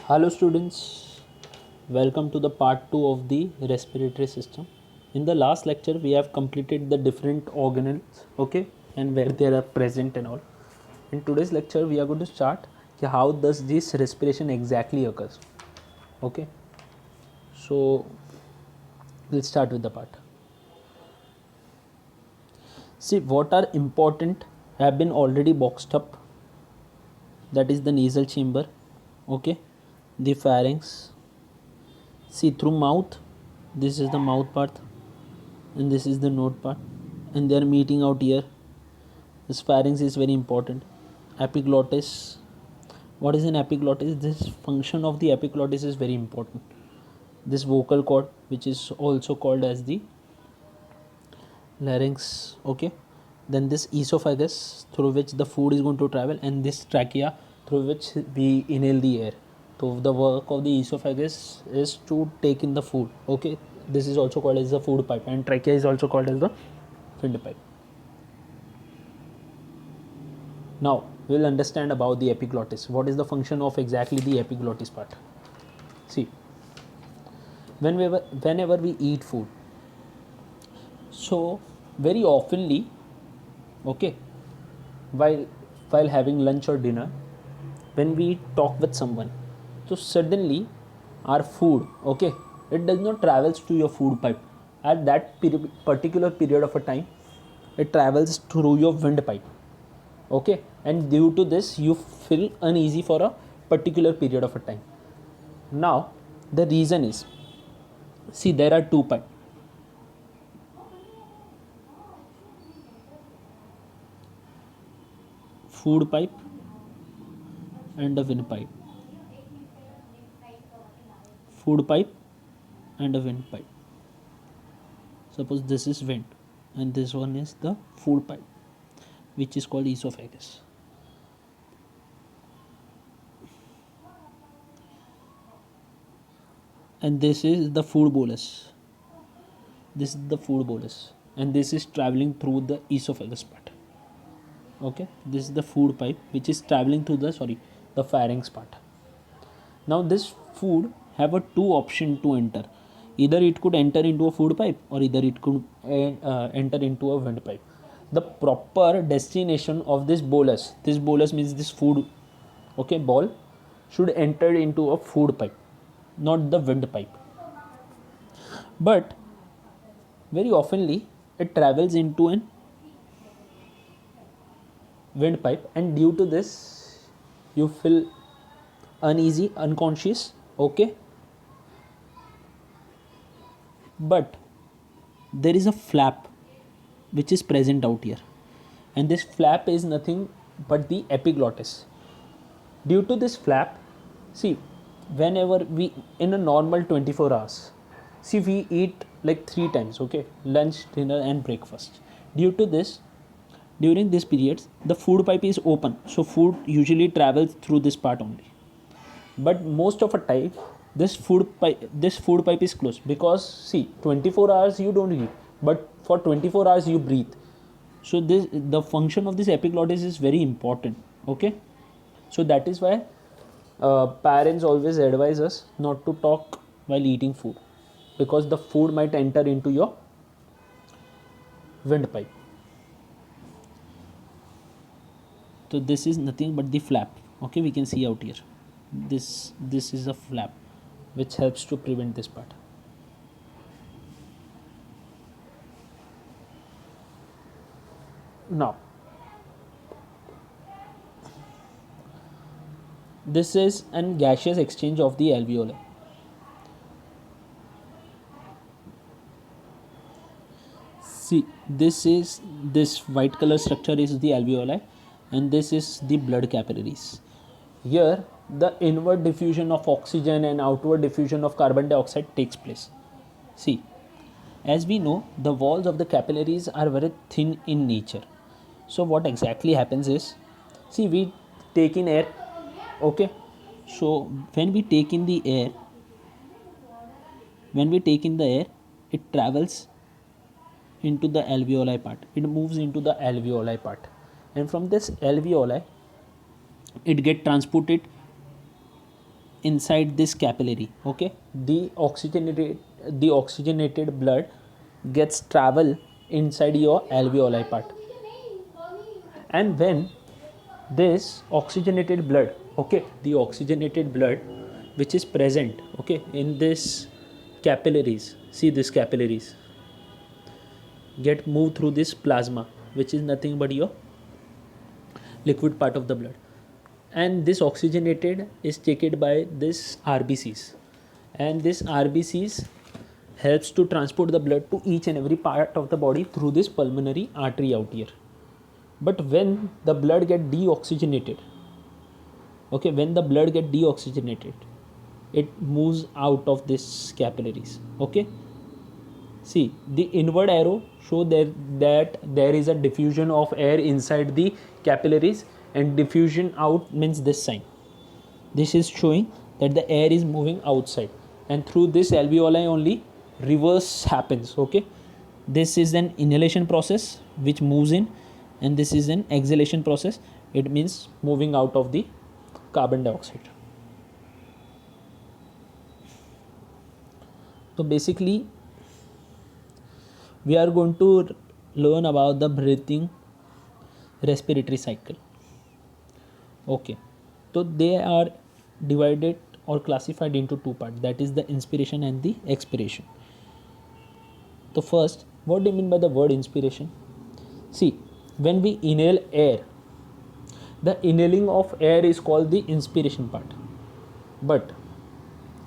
Hello students, welcome to the part 2 of the respiratory system. In the last lecture we have completed the different organelles, okay, and where they are present and all. In today's lecture we are going to start how does this respiration exactly occurs, okay. So let's start with the part. See, what are important have been already boxed up, that is the nasal chamber, okay, the pharynx. See, through mouth, this is the mouth part and this is the nose part, and they are meeting out here. This pharynx is very important. Epiglottis. What is an epiglottis? This function of the epiglottis is very important. This vocal cord, which is also called as the larynx, okay. Then this esophagus, through which the food is going to travel, and this trachea, through which we inhale the air. So the work of the esophagus is to take in the food, okay. This is also called as the food pipe, and trachea is also called as the windpipe. Now we will understand about the epiglottis. What is the function of exactly the epiglottis part? See, whenever we eat food, so very oftenly, okay, while having lunch or dinner, when we talk with someone, so suddenly our food, okay, it does not travels to your food pipe at that particular period of a time. It travels through your windpipe, okay, and due to this you feel uneasy for a particular period of a time. Now the reason is, see, there are two pipes. Food pipe and a windpipe. Food pipe and a windpipe. Suppose this is wind and this one is the food pipe, which is called esophagus. And this is the food bolus. This is the food bolus, and this is traveling through the esophagus part. Okay, this is the food pipe which is traveling through the pharynx part. Now this food have a two option to enter. Either it could enter into a food pipe or either it could enter into a windpipe. The proper destination of this bolus means this food, okay, ball, should enter into a food pipe, not the windpipe. But very oftenly it travels into an windpipe, and due to this you feel uneasy, unconscious, okay. But there is a flap which is present out here, and this flap is nothing but the epiglottis. Due to this flap, see, whenever we in a normal 24 hours, see, we eat like three times, okay, lunch, dinner and breakfast. Due to this, during this periods the food pipe is open, so food usually travels through this part only. But most of the time this food pipe is closed, because see, 24 hours you don't eat, but for 24 hours you breathe. So this, the function of this epiglottis is very important, okay. So that is why parents always advise us not to talk while eating food, because the food might enter into your windpipe. So this is nothing but the flap, okay, we can see out here. This is a flap which helps to prevent this part. Now this is an gaseous exchange of the alveoli. See, this white color structure is the alveoli, and this is the blood capillaries. Here the inward diffusion of oxygen and outward diffusion of carbon dioxide takes place. See, as we know, the walls of the capillaries are very thin in nature. So what exactly happens is, see, we take in air, okay. So when we take in the air, it travels into the alveoli part. It moves into the alveoli part, and from this alveoli it get transported inside this capillary. Okay, the oxygenated blood gets travel inside your alveoli part, and when this oxygenated blood, okay, the oxygenated blood which is present, okay, in this capillaries, see this capillaries get moved through this plasma, which is nothing but your liquid part of the blood, and this oxygenated is taken by this RBCs, and this RBCs helps to transport the blood to each and every part of the body through this pulmonary artery out here. But when the blood get deoxygenated, okay, when the blood get deoxygenated, it moves out of this capillaries. Okay, see the inward arrow show that there is a diffusion of air inside the capillaries, and diffusion out means this sign. This is showing that the air is moving outside, and through this alveoli only reverse happens. Okay, this is an inhalation process which moves in, and this is an exhalation process, it means moving out of the carbon dioxide. So basically we are going to learn about the breathing respiratory cycle. Okay, so they are divided or classified into two parts, that is the inspiration and the expiration. So first, what do you mean by the word inspiration? See, when we inhale air, the inhaling of air is called the inspiration part. But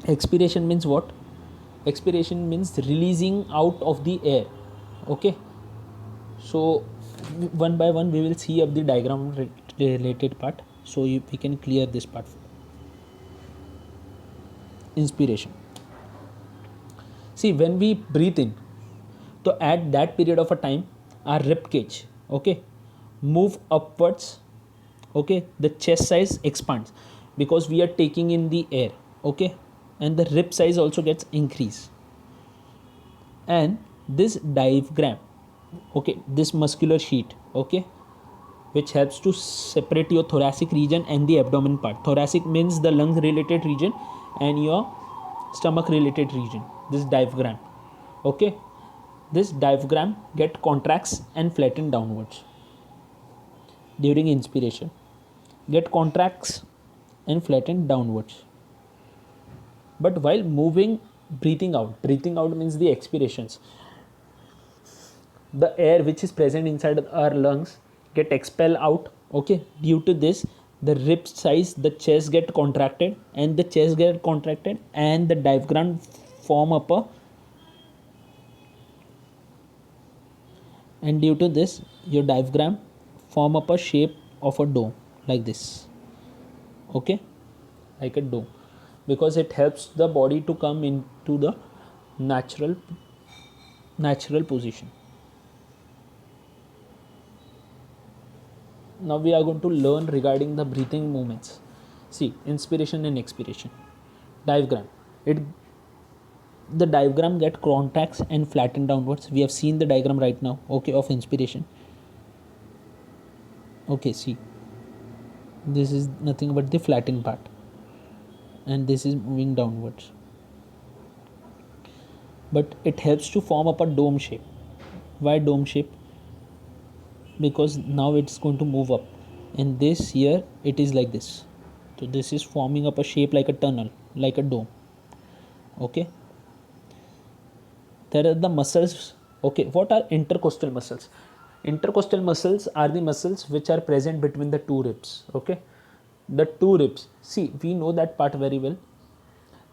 expiration means what? Expiration means releasing out of the air. Okay, so one by one we will see up the diagram related part, so we can clear this part. Inspiration. See, when we breathe in, so at that period of a time our rib cage, okay, move upwards. Okay, the chest size expands because we are taking in the air. Okay, and the rib size also gets increased. And this diaphragm, okay, this muscular sheet, okay, which helps to separate your thoracic region and the abdomen part. Thoracic means the lung related region, and your stomach related region, this diaphragm. Okay, this diaphragm get contracts and flatten downwards during inspiration, get contracts and flatten downwards. But while breathing out means the expirations, the air which is present inside our lungs get expelled out. Okay, due to this the rib size, the chest get contracted, and the chest get contracted and the diaphragm form up a, and due to this your diaphragm form up a shape of a dome like this. Okay, like a dome, because it helps the body to come into the natural position. Now we are going to learn regarding the breathing movements. See, inspiration and expiration. Diaphragm, the diaphragm get contracts and flatten downwards. We have seen the diagram right now, okay, of inspiration. Okay, see, this is nothing but the flattened part, and this is moving downwards, but it helps to form up a dome shape. Why dome shape? Because now it's going to move up, and this here it is like this, so this is forming up a shape like a tunnel, like a dome. Okay, there are the muscles. Okay, what are intercostal muscles? Intercostal muscles are the muscles which are present between the two ribs. Okay, the two ribs, see, we know that part very well.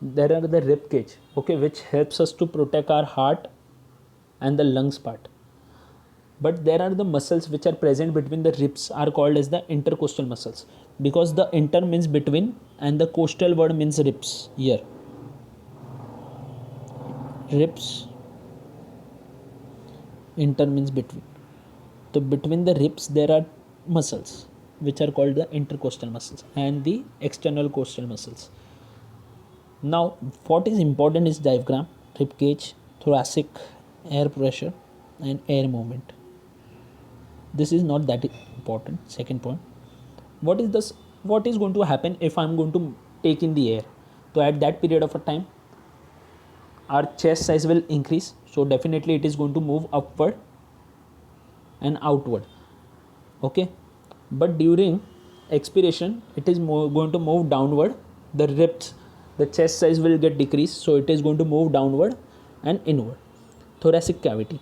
There are the rib cage, okay, which helps us to protect our heart and the lungs part. But there are the muscles which are present between the ribs are called as the intercostal muscles, because the inter means between and the coastal word means ribs here. Ribs, inter means between. So between the ribs there are muscles which are called the intercostal muscles and the external costal muscles. Now what is important is diaphragm, rib cage, thoracic, air pressure and air movement. This is not that important. Second point, what is going to happen if I'm going to take in the air? So at that period of a time, our chest size will increase. So definitely it is going to move upward and outward. Okay, but during expiration, it is going to move downward. The ribs, the chest size will get decreased, so it is going to move downward and inward. Thoracic cavity.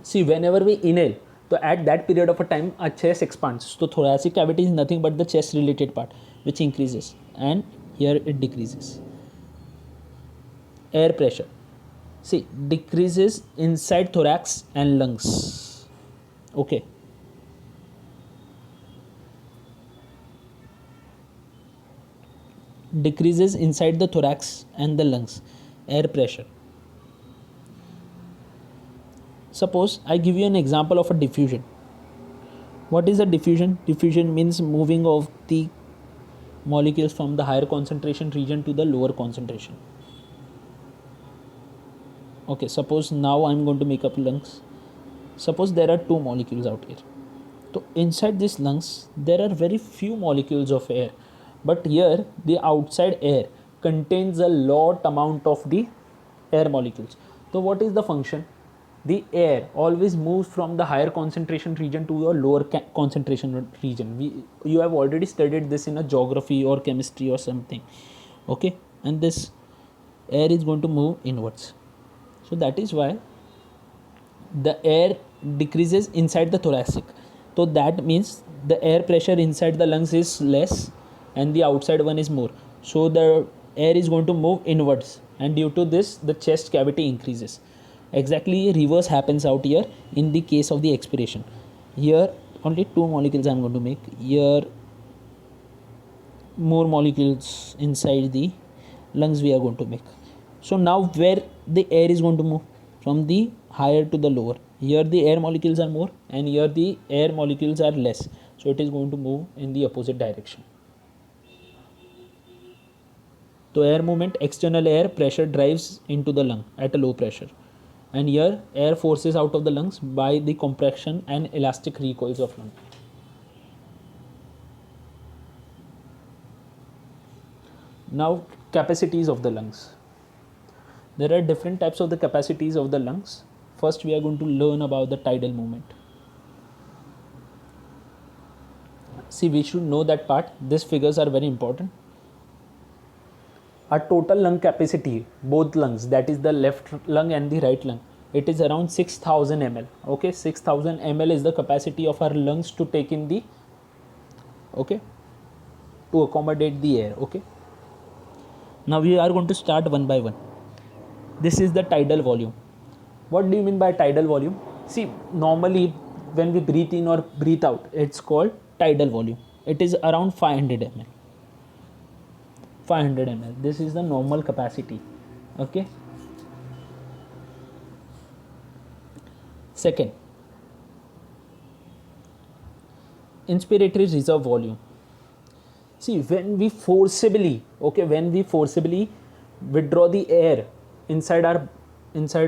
See, whenever we inhale, so at that period of a time, our chest expands. So thoracic cavity is nothing but the chest related part, which increases, and here it decreases. Air pressure. See, decreases inside thorax and lungs. Okay. Decreases inside the thorax and the lungs. Air pressure. Suppose I give you an example of a diffusion. What is a diffusion? Diffusion means moving of the molecules from the higher concentration region to the lower concentration. Okay, suppose now I'm going to make up lungs. Suppose there are two molecules out here. So inside these lungs, there are very few molecules of air. But here, the outside air contains a lot amount of the air molecules. So what is the function? The air always moves from the higher concentration region to a lower concentration region. You have already studied this in a geography or chemistry or something. Okay, and this air is going to move inwards. So that is why the air decreases inside the thoracic. So that means the air pressure inside the lungs is less and the outside one is more. So the air is going to move inwards, and due to this the chest cavity increases. Exactly reverse happens out here in the case of the expiration. Here only two molecules I am going to make. Here more molecules inside the lungs we are going to make. So now where the air is going to move? From the higher to the lower. Here the air molecules are more and here the air molecules are less. So it is going to move in the opposite direction. So air movement, external air pressure drives into the lung at a low pressure. And here air forces out of the lungs by the compression and elastic recoils of lung. Now capacities of the lungs. There are different types of the capacities of the lungs. First we are going to learn about the tidal movement. See, we should know that part. These figures are very important. Our total lung capacity, both lungs, that is the left lung and the right lung, it is around 6000 ml. Okay, 6000 ml is the capacity of our lungs to take in the, okay, to accommodate the air. Okay, now we are going to start one by one. This is the tidal volume. What do you mean by tidal volume? See, normally when we breathe in or breathe out, it's called tidal volume. It is around 500 ml. 500 ml. This is the normal capacity. Okay. Second, inspiratory reserve volume. See, when we forcibly withdraw the air inside our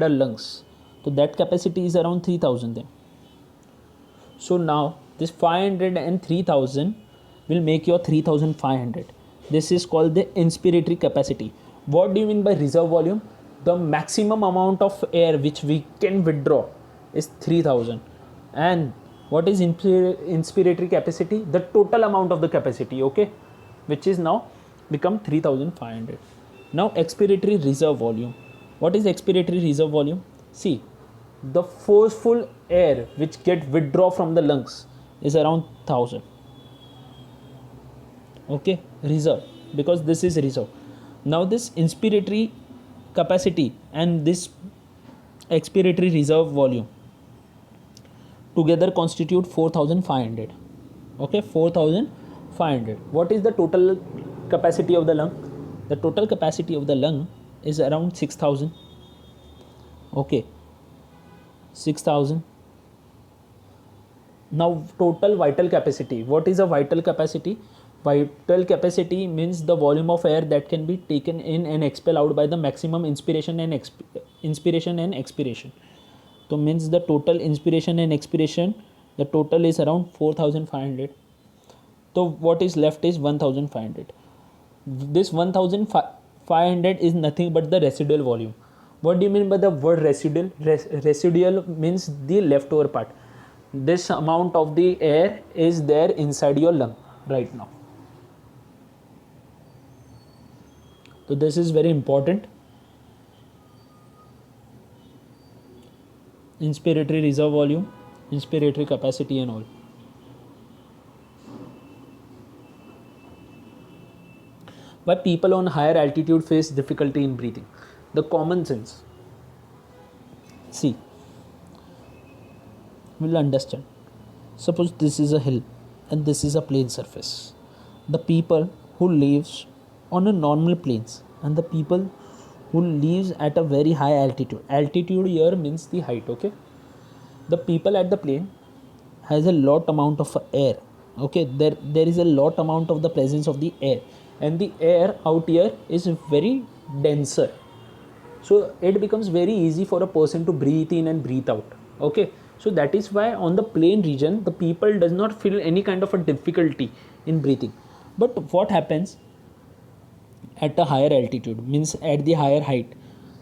lungs, so that capacity is around 3000 then. So now this 500 and 3000 will make your 3500. This is called the inspiratory capacity. What do you mean by reserve volume? The maximum amount of air which we can withdraw is 3000. And what is inspiratory capacity? The total amount of the capacity, okay, which is now become 3500. Now expiratory reserve volume. What is expiratory reserve volume? See, the forceful air which get withdraw from the lungs is around 1000. Okay, reserve, because this is reserve. Now this inspiratory capacity and this expiratory reserve volume together constitute 4500. Okay, 4500. What is the total capacity of the lung? The total capacity of the lung is around 6000. Okay, 6000. Now total vital capacity. What is a vital capacity? Vital capacity means the volume of air that can be taken in and expelled out by the maximum inspiration and expiration. So means the total inspiration and expiration, the total is around 4500. So what is left is 1500. This 1500 is nothing but the residual volume. What do you mean by the word residual? Residual means the leftover part. This amount of the air is there inside your lung right now. So this is very important. Inspiratory reserve volume, inspiratory capacity and all. Why people on higher altitude face difficulty in breathing? The common sense. See, we'll understand. Suppose this is a hill and this is a plain surface. The people who lives on a normal plains and the people who lives at a very high altitude. Altitude here means the height, okay? The people at the plain has a lot amount of air, okay? There is a lot amount of the presence of the air, and the air out here is very denser, so it becomes very easy for a person to breathe in and breathe out, okay? So that is why on the plain region the people does not feel any kind of a difficulty in breathing. But what happens at a higher altitude, means at the higher height?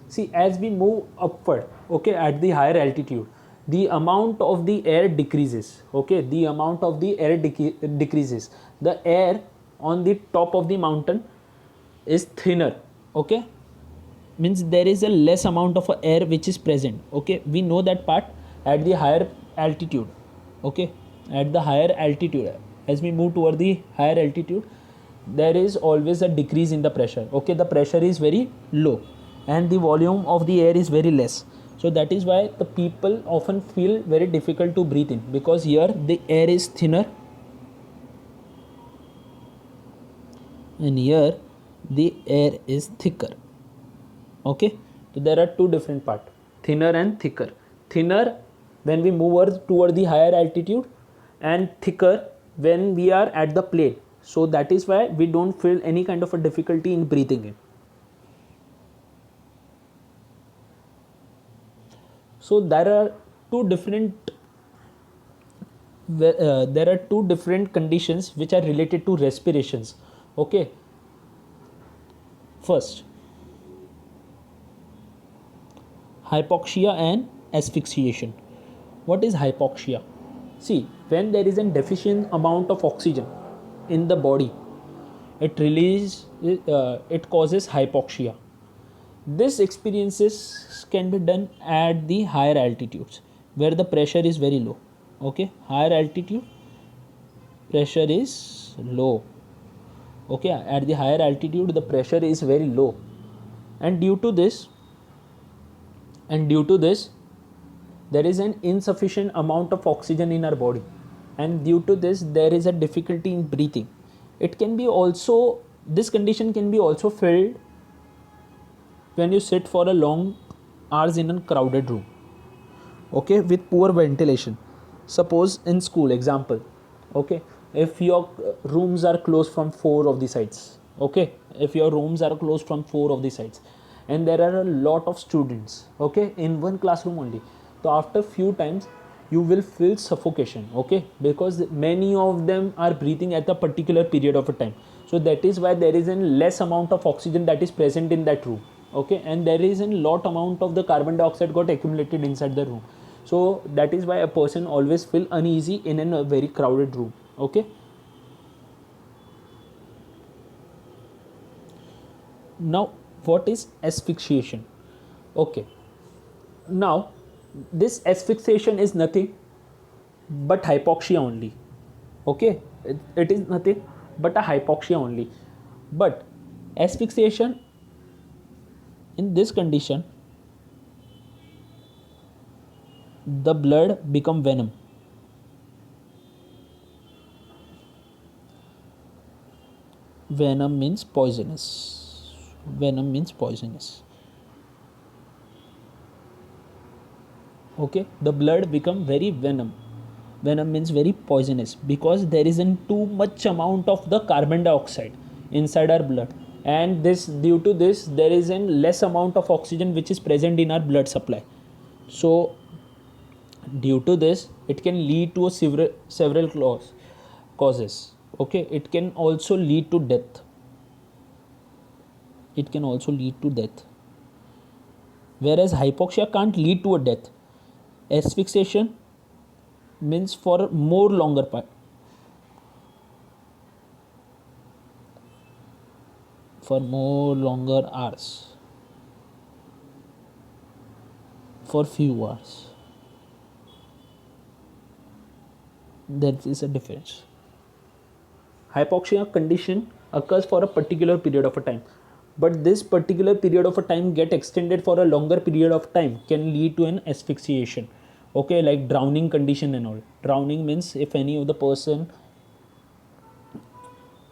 See, as we move upward, okay, at the higher altitude, the amount of the air decreases, okay? The amount of the air decreases. The air on the top of the mountain is thinner, okay? Means there is a less amount of air which is present, okay? We know that part at the higher altitude, okay? At the higher altitude, as we move toward the higher altitude, there is always a decrease in the pressure, okay? The pressure is very low and the volume of the air is very less. So that is why the people often feel very difficult to breathe in, because here the air is thinner and here the air is thicker, okay? So there are two different parts, thinner and thicker. Thinner when we move toward the higher altitude and thicker when we are at the plain. So that is why we don't feel any kind of a difficulty in breathing in. So there are two different conditions which are related to respirations, okay? First, hypoxia and asphyxiation. What is hypoxia? See, when there is a deficient amount of oxygen in the body, it causes hypoxia. This experiences can be done at the higher altitudes where the pressure is very low, okay? Higher altitude pressure is low, okay? At the higher altitude the pressure is very low, and due to this there is an insufficient amount of oxygen in our body, and due to this there is a difficulty in breathing. It can be also, this condition can be also felt when you sit for a long hours in a crowded room, okay, with poor ventilation. Suppose in school example, okay, if your rooms are closed from four of the sides, okay, if your rooms are closed from four of the sides and there are a lot of students, okay, in one classroom only, so after few times you will feel suffocation, okay, because many of them are breathing at a particular period of a time. So that is why there is a less amount of oxygen that is present in that room, okay, and there is a lot amount of the carbon dioxide got accumulated inside the room. So that is why a person always feel uneasy in a very crowded room, okay? Now what is asphyxiation? Okay, now this asphyxiation is nothing but hypoxia only, okay? It is nothing but a hypoxia only. But asphyxiation, in this condition the blood become venom. Venom means poisonous. Venom means poisonous, okay? The blood become very venom. Venom means very poisonous because there isn't too much amount of the carbon dioxide inside our blood, and this, due to this there is a less amount of oxygen which is present in our blood supply. So due to this it can lead to several causes, okay? It can also lead to death, it can also lead to death. Whereas hypoxia can't lead to a death. Asphyxiation means for more longer part, for more longer hours, for few hours. There is a difference. Hypoxia condition occurs for a particular period of a time, but this particular period of a time get extended for a longer period of time can lead to an asphyxiation. Okay, like drowning condition and all. Drowning means if any of the person,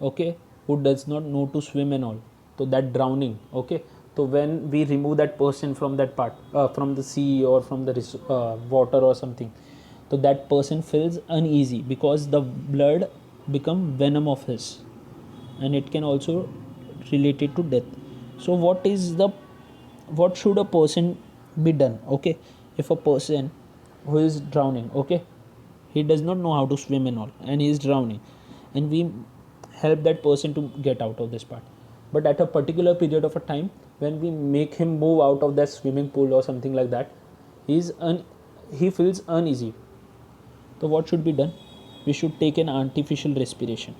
okay, who does not know to swim and all, so that drowning. Okay, so when we remove that person from that part, from the sea or from the water or something, so that person feels uneasy because the blood become venom of his, and it can also relate it to death. So what should a person be done? Okay, if a person who is drowning, okay, he does not know how to swim and all, and he is drowning, and we help that person to get out of this part, but at a particular period of a time, when we make him move out of that swimming pool or something like that, he feels uneasy. So what should be done? We should take an artificial respiration.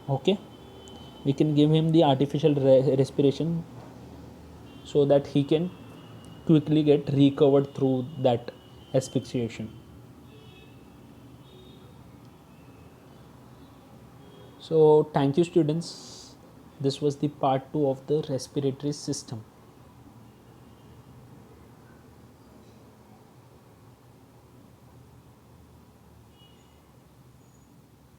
Okay, we can give him the artificial respiration so that he can quickly get recovered through that asphyxiation. So thank you, students. This was the part 2 of the respiratory system.